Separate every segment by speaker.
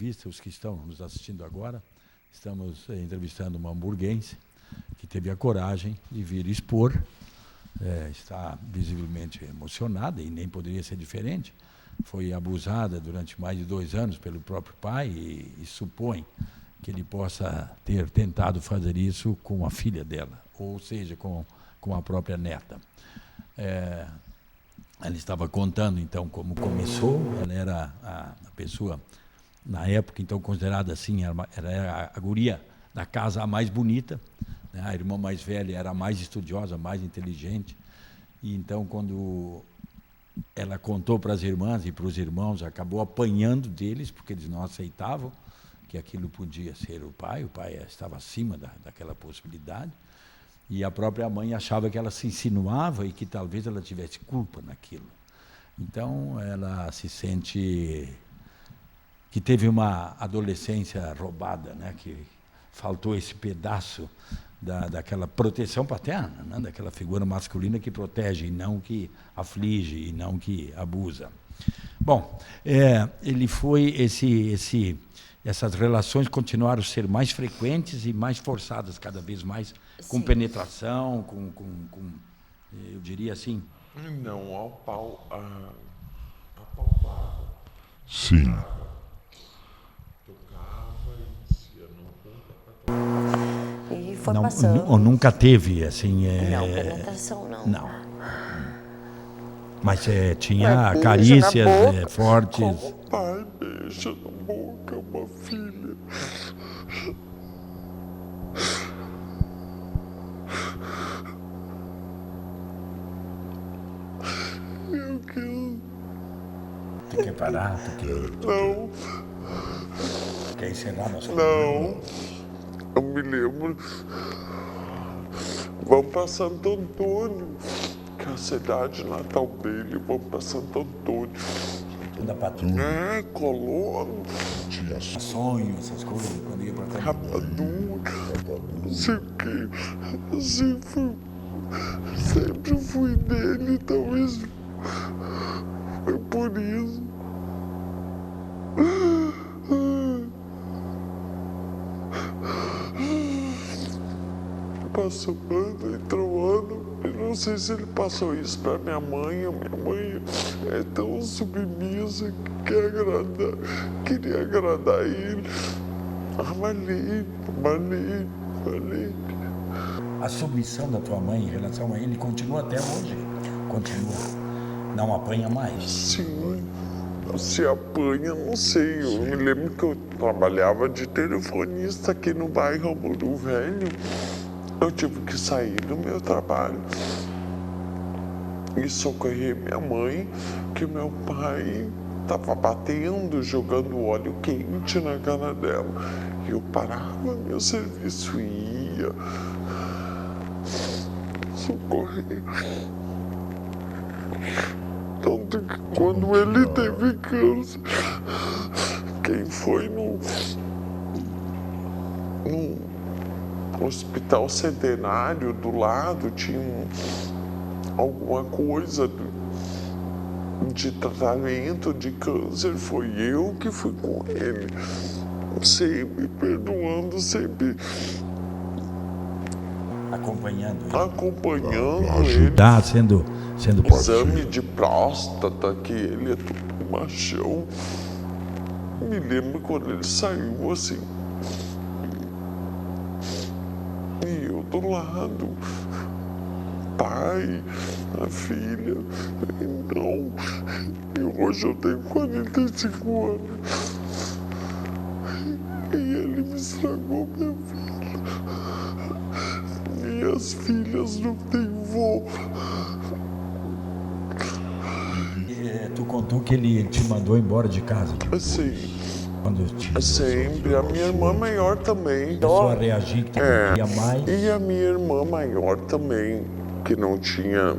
Speaker 1: entrevista, os que estão nos assistindo agora, estamos entrevistando uma hamburguense que teve a coragem de vir expor, está visivelmente emocionada e nem poderia ser diferente. Foi abusada durante mais de 2 anos pelo próprio pai e supõe que ele possa ter tentado fazer isso com a filha dela, ou seja, com a própria neta. Ela estava contando, então, como começou. Ela era a pessoa, na época, então, considerada assim, era a guria da casa a mais bonita, né? A irmã mais velha era a mais estudiosa, a mais inteligente. E, então, quando ela contou para as irmãs e para os irmãos, acabou apanhando deles, porque eles não aceitavam que aquilo podia ser o pai estava acima daquela possibilidade. E a própria mãe achava que ela se insinuava e que talvez ela tivesse culpa naquilo. Então, ela se sente que teve uma adolescência roubada, né? Que faltou esse pedaço daquela proteção paterna, né? Daquela figura masculina que protege e não que aflige e não que abusa. Bom, ele foi essas relações continuaram a ser mais frequentes e mais forçadas cada vez mais, com Sim. Penetração, eu diria assim...
Speaker 2: Não, apalpava.
Speaker 3: Sim.
Speaker 2: Tocava e dizia, não conta.
Speaker 4: E foi passando.
Speaker 1: Nunca teve, assim...
Speaker 4: Não, penetração não.
Speaker 1: Não. Mas tinha carícias fortes.
Speaker 2: Como pai beija na boca uma filha. Meu Deus.
Speaker 1: Tu quer parar?
Speaker 2: Não.
Speaker 1: Quer encerrar nosso
Speaker 2: Não. Eu me lembro. Vamos para Santo Antônio, que é a cidade natal dele. Vamos para Santo Antônio.
Speaker 1: Da patrulha.
Speaker 2: Colono.
Speaker 3: Tinha
Speaker 1: Sonho, essas coisas, quando ia pra cá.
Speaker 2: Rapadura. Não sei o quê. Assim, sempre fui dele, talvez foi por isso. Passou ano, entrou ano, eu não sei se ele passou isso para minha mãe. A minha mãe é tão submissa que queria agradar ele. Falei.
Speaker 1: A submissão da tua mãe em relação a ele continua até hoje? Continua. Não apanha mais?
Speaker 2: Sim. Se apanha, não sei. Eu me lembro que eu trabalhava de telefonista aqui no bairro Hamburgo Velho. Eu tive que sair do meu trabalho e socorrer minha mãe, que meu pai estava batendo, jogando óleo quente na cara dela. Eu parava meu serviço e ia socorrer. Tanto que quando ele teve câncer, quem foi no Hospital Centenário do lado tinha alguma coisa de tratamento de câncer, foi eu que fui com ele, sempre perdoando, sempre
Speaker 1: acompanhando ele,
Speaker 2: ajudar,
Speaker 1: sendo
Speaker 2: exame de próstata, que ele é todo machão. Me lembro quando ele saiu assim, e eu do lado, pai, a filha, não. E hoje eu tenho 45 anos. E ele me estragou minha vida. Minhas filhas não têm vô.
Speaker 1: Tu contou que ele te mandou embora de casa?
Speaker 2: Sim.
Speaker 1: Quando
Speaker 2: sempre. A minha irmã maior também.
Speaker 1: Começou a reagir que não queria mais.
Speaker 2: E a minha irmã maior também, que não tinha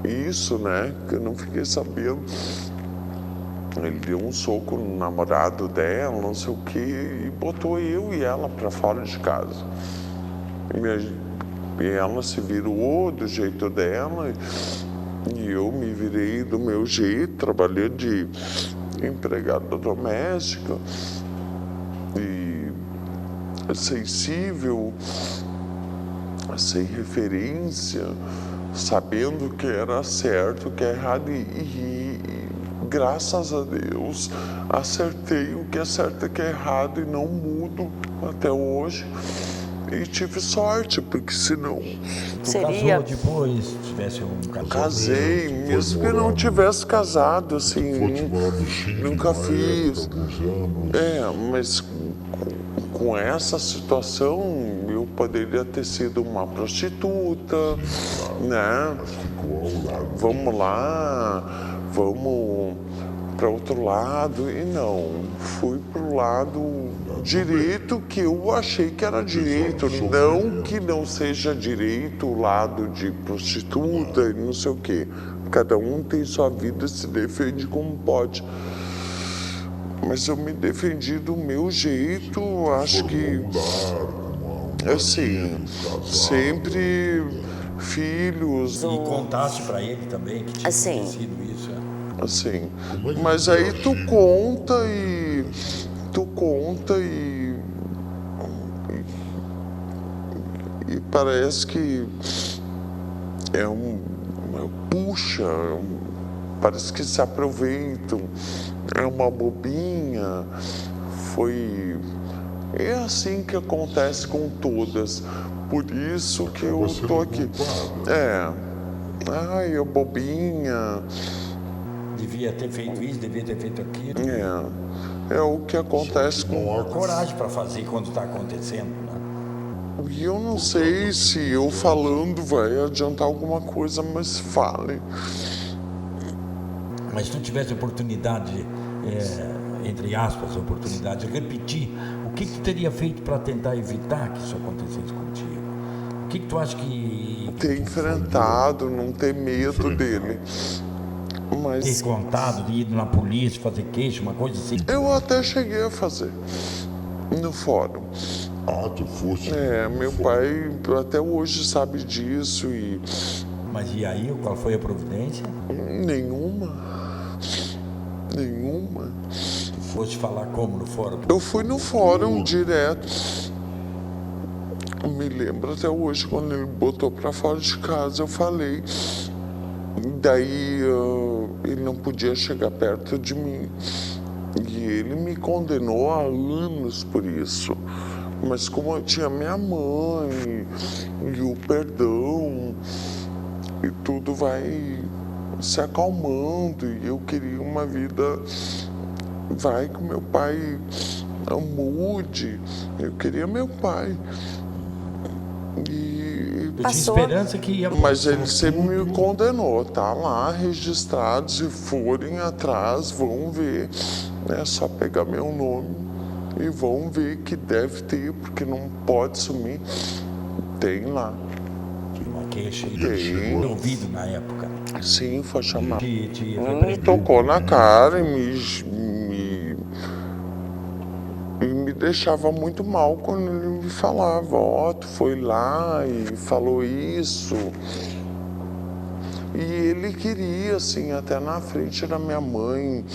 Speaker 2: isso, né? Que eu não fiquei sabendo. Ele deu um soco no namorado dela, não sei o quê, e botou eu e ela para fora de casa. E ela se virou do jeito dela, e eu me virei do meu jeito, trabalhei de empregada doméstica. e sensível, sem referência, sabendo o que era certo, o que é errado e graças a Deus acertei o que é certo e o que é errado e não mudo até hoje. E tive sorte, porque senão...
Speaker 1: Tu
Speaker 4: Seria...
Speaker 1: casou depois, tivesse um casamento?
Speaker 2: Casei, mesmo que não tivesse casado, assim, nunca fiz. Mas com essa situação, eu poderia ter sido uma prostituta, né? Vamos lá, vamos para outro lado, e não, fui para o lado direito que eu achei que era direito, não que não seja direito o lado de prostituta e não sei o quê. Cada um tem sua vida, se defende como pode. Mas eu me defendi do meu jeito, acho que, assim, sempre filhos.
Speaker 1: E contasse para ele também que tinha acontecido isso?
Speaker 2: Assim, mas aí tu conta e parece que puxa, parece que se aproveitam, é uma bobinha, é assim que acontece com todas, por isso que eu tô aqui. Ai, é bobinha.
Speaker 1: Devia ter feito isso, devia ter feito aquilo.
Speaker 2: É o que acontece com...
Speaker 1: Não há coragem para fazer quando está acontecendo, né?
Speaker 2: E eu não sei se eu falando vai adiantar alguma coisa, mas fale.
Speaker 1: Mas se tu tivesse oportunidade, entre aspas, oportunidade de repetir, o que tu teria feito para tentar evitar que isso acontecesse contigo? O que tu acha que...
Speaker 2: Ter enfrentado, não ter medo dele. Mas...
Speaker 1: ter contado, ido na polícia, fazer queixa, uma coisa assim?
Speaker 2: Eu até cheguei a fazer no fórum.
Speaker 3: Tu fosse?
Speaker 2: Meu pai até hoje sabe disso e...
Speaker 1: Mas e aí, qual foi a providência?
Speaker 2: Nenhuma.
Speaker 1: Tu foste falar como no fórum?
Speaker 2: Eu fui no fórum direto. Eu me lembro até hoje, quando ele botou pra fora de casa, eu falei. Daí ele não podia chegar perto de mim. E ele me condenou há anos por isso. Mas como eu tinha minha mãe e o perdão, e tudo vai se acalmando, e eu queria uma vida, vai que meu pai não mude, eu queria meu pai.
Speaker 1: Eu tinha esperança que ia...
Speaker 2: Mas ele sempre me condenou, tá lá registrado, se forem atrás, vão ver, é só pegar meu nome e vão ver que deve ter, porque não pode sumir, tem lá.
Speaker 1: Uma queixa
Speaker 2: Tem.
Speaker 1: ouvido na época.
Speaker 2: Sim, foi chamado.
Speaker 1: Me
Speaker 2: Tocou na cara e me deixava muito mal quando ele me falava, tu foi lá e falou isso. E ele queria, assim, até na frente da minha mãe,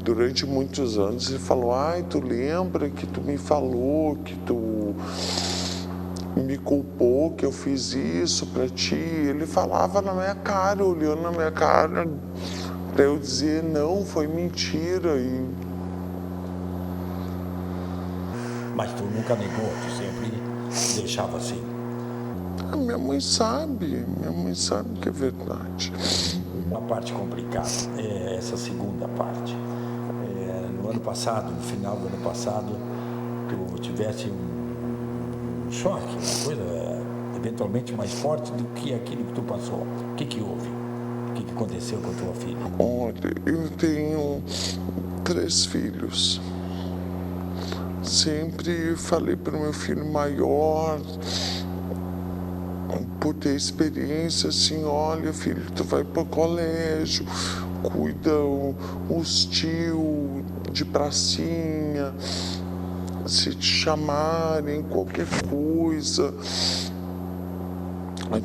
Speaker 2: durante muitos anos, ele falou, tu lembra que tu me falou, que tu me culpou, que eu fiz isso pra ti? Ele falava na minha cara, olhando na minha cara, pra eu dizer, não, foi mentira.
Speaker 1: Mas tu nunca negou, tu sempre deixava assim.
Speaker 2: Minha mãe sabe que é verdade.
Speaker 1: Uma parte complicada é essa segunda parte. No ano passado, no final do ano passado, tu tivesse um choque, uma coisa eventualmente mais forte do que aquilo que tu passou. O que houve? O que aconteceu com a tua filha?
Speaker 2: Olha, eu tenho 3 filhos. Sempre falei para o meu filho maior, por ter experiência, assim, olha, filho, tu vai para o colégio, cuida os tios de pracinha, se te chamarem, qualquer coisa,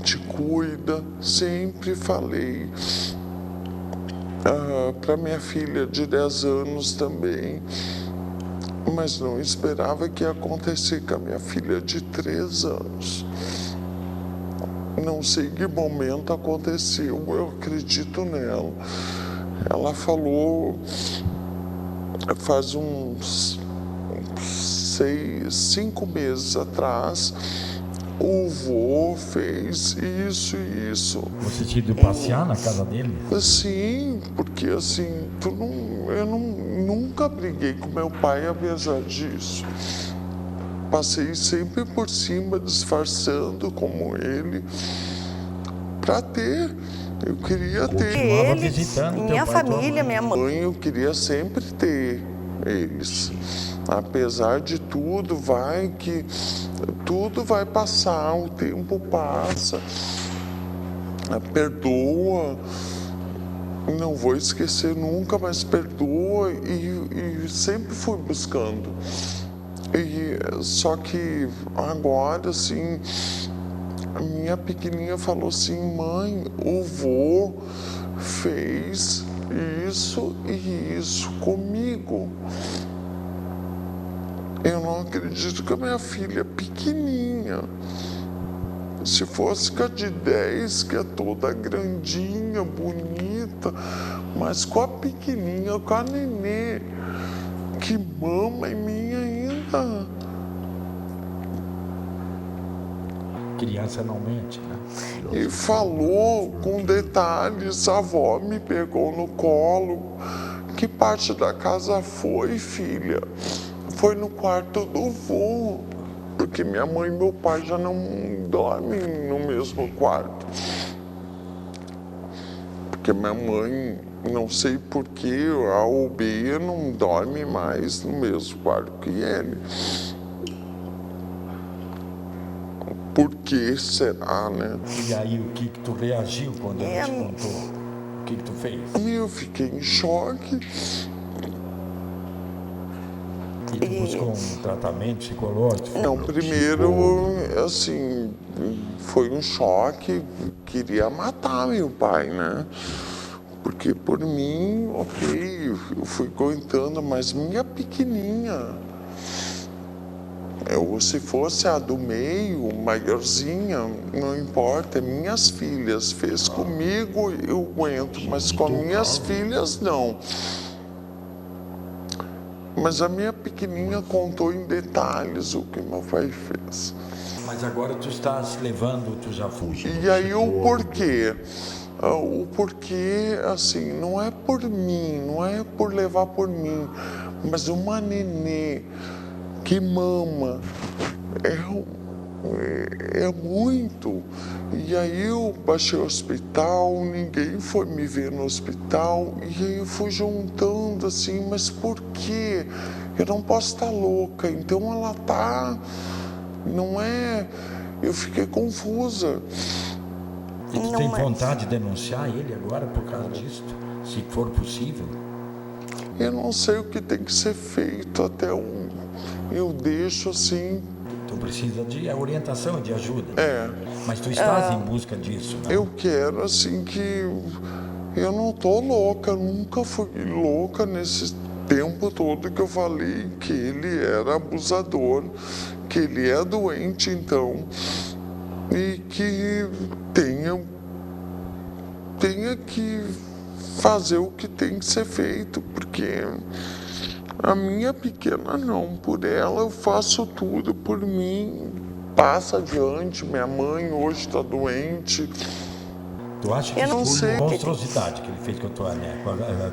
Speaker 2: te cuida. Sempre falei. Para minha filha de 10 anos também. mas não esperava que ia acontecer com a minha filha de 3 anos. Não sei que momento aconteceu, eu acredito nela. Ela falou, faz uns 5 meses atrás, o vô fez isso e isso.
Speaker 1: Você tinha ido passear na casa dele?
Speaker 2: Sim, porque assim, eu nunca briguei com meu pai apesar disso. Passei sempre por cima, disfarçando como ele, para ter. Eu queria ter.
Speaker 4: Ele, minha família, minha mãe.
Speaker 2: Eu queria sempre ter eles. Apesar de tudo, tudo vai passar, o tempo passa, perdoa, não vou esquecer nunca, mas perdoa e sempre fui buscando. Só que agora, assim, a minha pequenininha falou assim, mãe, o vô fez isso e isso comigo. Eu não acredito que a minha filha é pequenininha. Se fosse com a de 10, que é toda grandinha, bonita, mas com a pequenininha, com a nenê, que mama em mim ainda.
Speaker 1: Criança não mente, né?
Speaker 2: E falou com detalhes, a avó me pegou no colo. Que parte da casa foi, filha? Foi no quarto do vô, porque minha mãe e meu pai já não dormem no mesmo quarto. Porque minha mãe, não sei porquê, A ou B não dorme mais no mesmo quarto que ele. Por que será, né?
Speaker 1: E aí, o que tu reagiu quando ela te contou? O que tu fez?
Speaker 2: Eu fiquei em choque.
Speaker 1: E tu buscou um tratamento psicológico?
Speaker 2: Não, primeiro, assim, foi um choque, queria matar meu pai, né? Porque por mim, ok, eu fui aguentando, mas minha pequenininha, se fosse a do meio, maiorzinha, não importa, minhas filhas, fez comigo, eu aguento, mas com minhas filhas, não. Mas a minha pequenininha contou em detalhes o que meu pai fez.
Speaker 1: Mas agora tu estás levando, tu já fugiu.
Speaker 2: E aí o porquê? O porquê, assim, não é por mim, não é por levar por mim, mas uma nenê que mama é muito. E aí eu baixei o hospital, ninguém foi me ver no hospital, e aí eu fui juntando assim, mas por quê? Eu não posso estar louca, então ela tá, não é, eu fiquei confusa.
Speaker 1: E tu tem vontade de denunciar ele agora por causa disso, se for possível?
Speaker 2: Eu não sei o que tem que ser feito eu deixo assim.
Speaker 1: Tu precisa de orientação e de ajuda. Mas tu estás em busca disso, não?
Speaker 2: Eu quero assim que eu não tô louca, nunca fui louca nesse tempo todo que eu falei que ele era abusador, que ele é doente então, e que tenha que fazer o que tem que ser feito, porque a minha pequena não, por ela eu faço tudo, por mim passa adiante, minha mãe hoje está doente.
Speaker 1: Tu acha que foi uma monstruosidade que ele fez com a tua, né,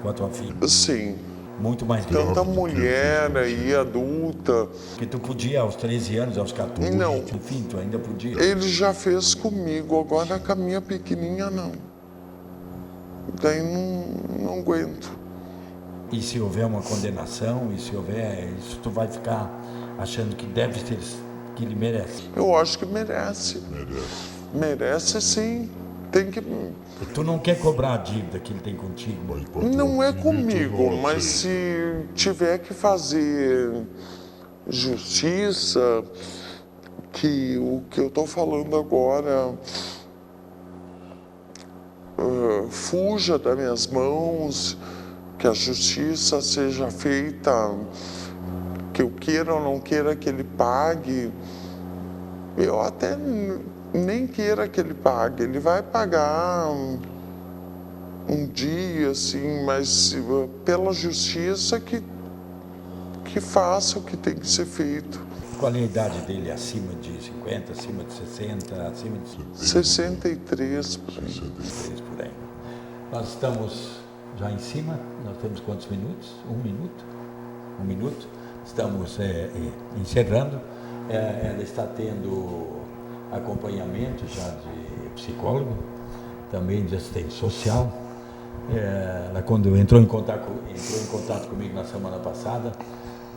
Speaker 1: com a tua filha?
Speaker 2: Sim.
Speaker 1: Muito mais grave.
Speaker 2: Tanta mulher aí, adulta.
Speaker 1: Que tu podia aos 13 anos, aos 14,
Speaker 2: não.
Speaker 1: Enfim, tu ainda podia.
Speaker 2: Ele já fez comigo, agora com a minha pequenininha não. Daí não aguento.
Speaker 1: E se houver uma condenação, e se houver isso, tu vai ficar achando que deve ser, que ele merece?
Speaker 2: Eu acho que merece. Merece sim. Tem que...
Speaker 1: Tu não quer cobrar a dívida que ele tem contigo?
Speaker 2: Não é comigo, mas se tiver que fazer justiça, que o que eu estou falando agora fuja das minhas mãos, que a justiça seja feita que eu queira ou não queira que ele pague, eu até nem queira que ele pague, ele vai pagar um dia, assim, mas pela justiça que faça o que tem que ser feito.
Speaker 1: Qual é a idade dele? Acima de 50, acima de 60, acima de
Speaker 2: 63, por aí.
Speaker 1: 63 por aí. Nós estamos já em cima, nós temos quantos minutos? Um minuto. Estamos encerrando. Ela está tendo acompanhamento já de psicólogo, também de assistente social. Ela, quando entrou em contato comigo na semana passada,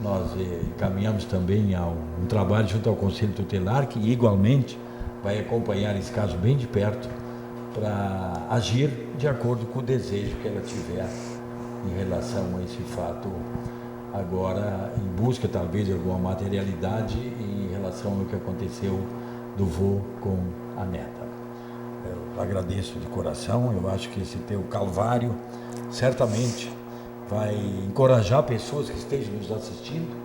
Speaker 1: nós encaminhamos também a um trabalho junto ao Conselho Tutelar, que igualmente vai acompanhar esse caso bem de perto, para agir de acordo com o desejo que ela tiver em relação a esse fato, agora em busca talvez de alguma materialidade em relação ao que aconteceu do vô com a neta. Eu agradeço de coração, eu acho que esse teu calvário certamente vai encorajar pessoas que estejam nos assistindo,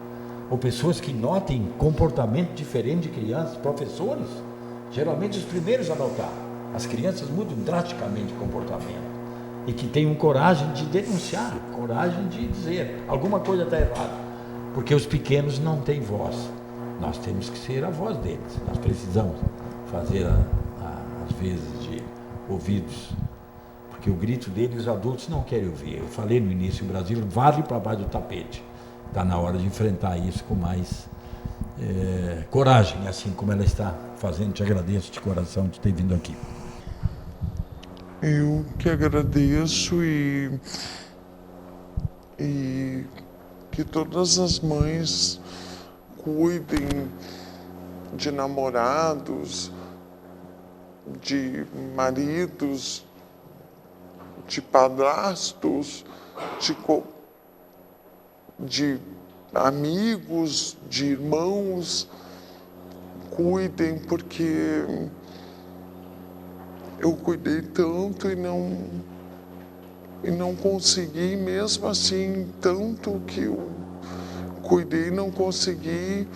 Speaker 1: ou pessoas que notem comportamento diferente de crianças, professores, geralmente os primeiros a notar. As crianças mudam drasticamente de comportamento e que tenham coragem de denunciar, coragem de dizer alguma coisa está errada, porque os pequenos não têm voz. Nós temos que ser a voz deles, nós precisamos fazer às vezes de ouvidos, porque o grito deles os adultos não querem ouvir. Eu falei no início, o Brasil varre para baixo do tapete. Está na hora de enfrentar isso com mais coragem, assim como ela está fazendo. Te agradeço de coração de ter vindo aqui.
Speaker 2: Eu que agradeço e que todas as mães cuidem de namorados, de maridos, de padrastos, de amigos, de irmãos. Cuidem, porque eu cuidei tanto e não consegui, mesmo assim, tanto que eu cuidei, não consegui.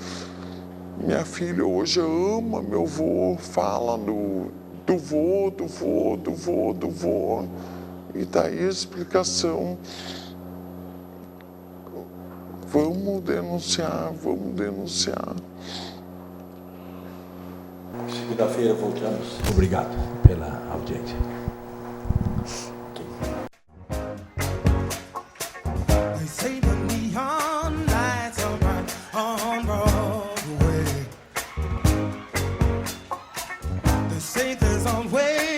Speaker 2: Minha filha hoje ama meu vô, fala do vô. E daí a explicação. Vamos denunciar.
Speaker 1: Segunda-feira voltamos. Obrigado pela audiência.
Speaker 5: Broadway.